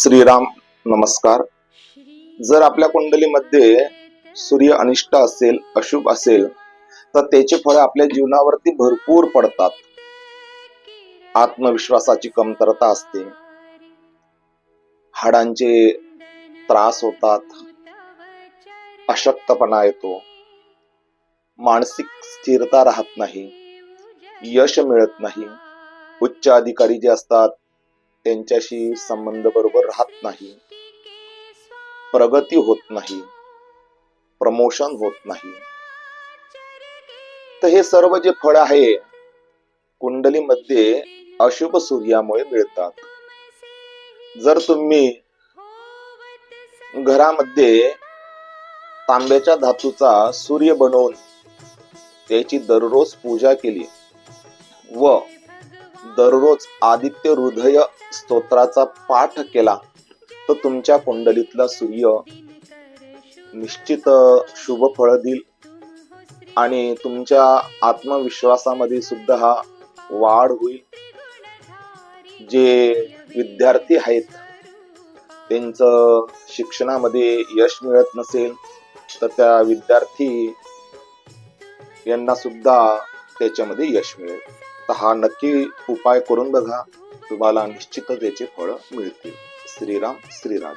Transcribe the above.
श्रीराम नमस्कार। जर आपल्या कुंडलीमध्ये सूर्य अनिष्ट असेल, अशुभ असेल, तर त्याचे फळ आपल्या जीवनावरती भरपूर पडतात। आत्मविश्वासाची कमतरता असते, हाडांचे त्रास होतात, अशक्तपणा येतो, मानसिक स्थिरता राहत नाही, यश मिळत नाही, उच्च अधिकारी जे असतात त्यांच्याशी संबंध बरोबर राहत नाही, प्रगती होत नाही, प्रमोशन होत नाही। तर हे सर्व जे फळ आहे कुंडलीमध्ये अशुभ सूर्यामुळे मिळतात। जर तुम्ही घरामध्ये तांब्याच्या धातूचा सूर्य बनवून त्याची दररोज पूजा केली व दररोज आदित्य हृदय स्तोत्राचा पाठ केला, तर तुमच्या कुंडलीतला सूर्य निश्चित शुभ फळ देईल आणि तुमच्या आत्मविश्वासामध्ये सुद्धा वाढ होईल। जे विद्यार्थी आहेत त्यांचं शिक्षणामध्ये यश मिळत नसेल, तर त्या विद्यार्थी यांना सुद्धा त्याच्यामध्ये यश मिळेल। तर हा नक्की उपाय करून बघा, तुम्हाला निश्चितच याचे फळ मिळतील। श्रीराम श्रीराम।